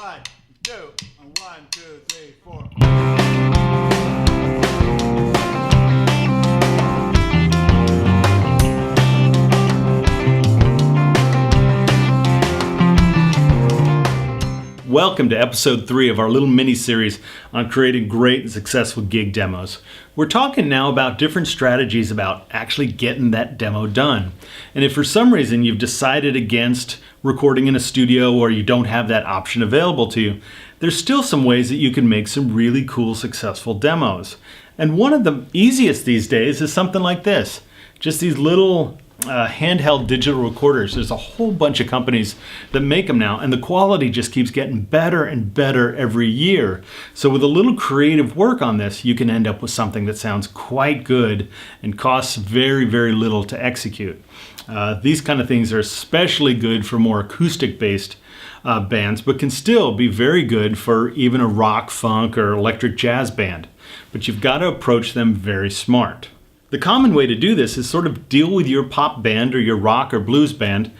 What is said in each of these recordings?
1, 2, 1, 2, 3, 4. Welcome to episode 3 of our little mini-series on creating great and successful gig demos. We're talking now about different strategies about actually getting that demo done. And if for some reason you've decided against recording in a studio or you don't have that option available to you, there's still some ways that you can make some really cool, successful demos. And one of the easiest these days is something like this. Just these little handheld digital recorders. There's a whole bunch of companies that make them now, and the quality just keeps getting better and better every year. So with a little creative work on this, you can end up with something that sounds quite good and costs very, very little to execute. These kind of things are especially good for more acoustic-based bands, but can still be very good for even a rock, funk, or electric jazz band. But you've got to approach them very smart. The common way to do this is sort of deal with your pop band or your rock or blues band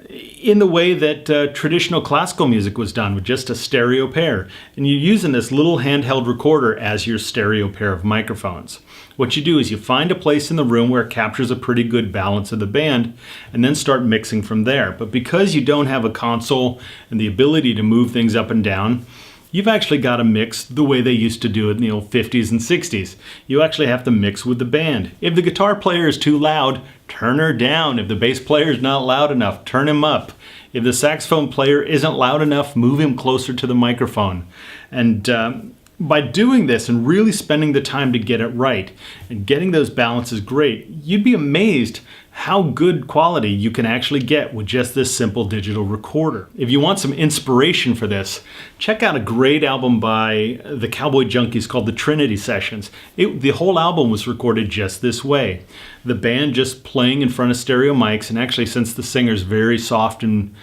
in the way that traditional classical music was done, with just a stereo pair. And you're using this little handheld recorder as your stereo pair of microphones. What you do is you find a place in the room where it captures a pretty good balance of the band and then start mixing from there. But because you don't have a console and the ability to move things up and down, you've actually got to mix the way they used to do it in the old 50s and 60s. You actually have to mix with the band. If the guitar player is too loud, turn her down. If the bass player is not loud enough, turn him up. If the saxophone player isn't loud enough, move him closer to the microphone. And by doing this and really spending the time to get it right and getting those balances great, you'd be amazed how good quality you can actually get with just this simple digital recorder. If you want some inspiration for this, check out a great album by the Cowboy Junkies called the Trinity Sessions. The whole album was recorded just this way. The band just playing in front of stereo mics, and actually, since the singer's very soft and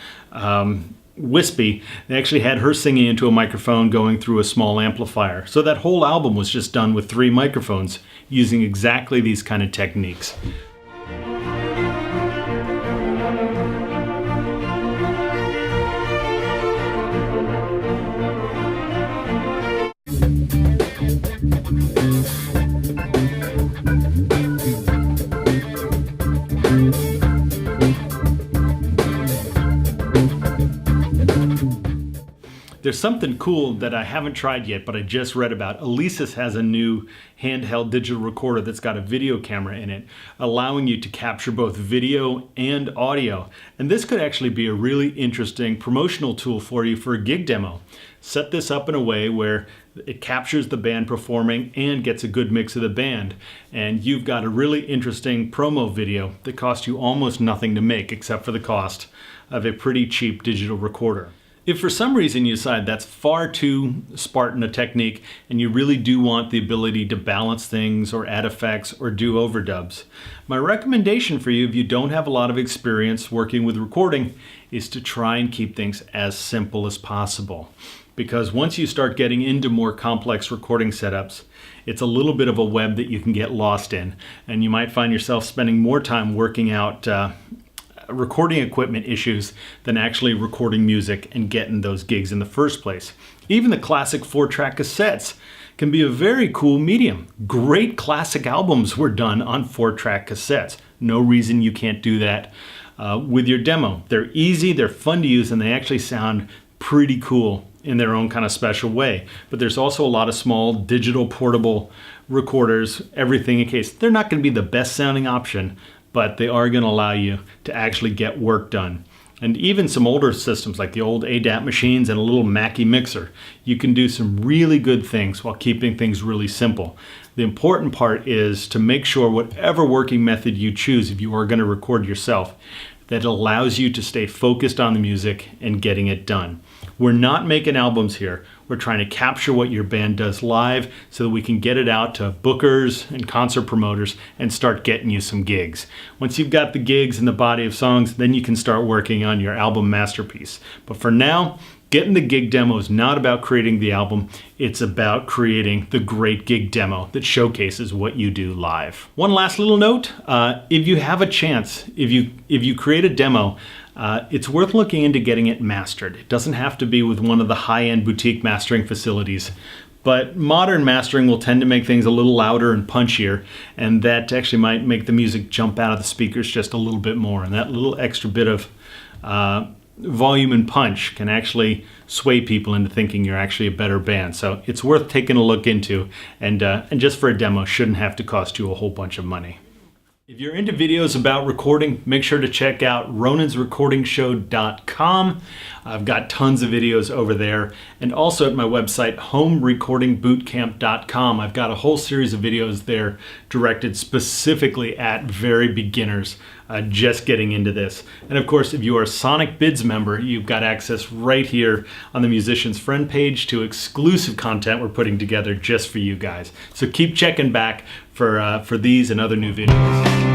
wispy, they actually had her singing into a microphone going through a small amplifier. So that whole album was just done with 3 microphones using exactly these kind of techniques. There's something cool that I haven't tried yet, but I just read about. Alesis has a new handheld digital recorder that's got a video camera in it, allowing you to capture both video and audio. And this could actually be a really interesting promotional tool for you for a gig demo. Set this up in a way where it captures the band performing and gets a good mix of the band. And you've got a really interesting promo video that costs you almost nothing to make, except for the cost of a pretty cheap digital recorder. If for some reason you decide that's far too Spartan a technique and you really do want the ability to balance things or add effects or do overdubs, my recommendation for you, if you don't have a lot of experience working with recording, is to try and keep things as simple as possible. Because once you start getting into more complex recording setups, it's a little bit of a web that you can get lost in, and you might find yourself spending more time working out recording equipment issues than actually recording music and getting those gigs in the first place. Even the classic 4-track cassettes can be a very cool medium. Great classic albums were done on 4-track cassettes. No reason you can't do that with your demo. They're easy, they're fun to use, and they actually sound pretty cool in their own kind of special way. But there's also a lot of small digital portable recorders, everything in case. They're not going to be the best sounding option, but they are going to allow you to actually get work done. And even some older systems like the old ADAT machines and a little Mackie mixer, you can do some really good things while keeping things really simple. The important part is to make sure whatever working method you choose, if you are going to record yourself, that allows you to stay focused on the music and getting it done. We're not making albums here. We're trying to capture what your band does live so that we can get it out to bookers and concert promoters and start getting you some gigs. Once you've got the gigs and the body of songs, then you can start working on your album masterpiece. But for now, Getting the gig demo is not about creating the album. It's about creating the great gig demo that showcases what you do live. One last little note, if you have a chance, if you create a demo, it's worth looking into getting it mastered. It doesn't have to be with one of the high-end boutique mastering facilities, but modern mastering will tend to make things a little louder and punchier, and that actually might make the music jump out of the speakers just a little bit more, and that little extra bit of volume and punch can actually sway people into thinking you're actually a better band. So it's worth taking a look into, and just for a demo shouldn't have to cost you a whole bunch of money. If you're into videos about recording, make sure to check out ronansrecordingshow.com. I've got tons of videos over there, and also at my website homerecordingbootcamp.com. I've got a whole series of videos there directed specifically at very beginners just getting into this. And of course, if you are a Sonic Bids member, you've got access right here on the Musician's Friend page to exclusive content we're putting together just for you guys. So keep checking back for these and other new videos.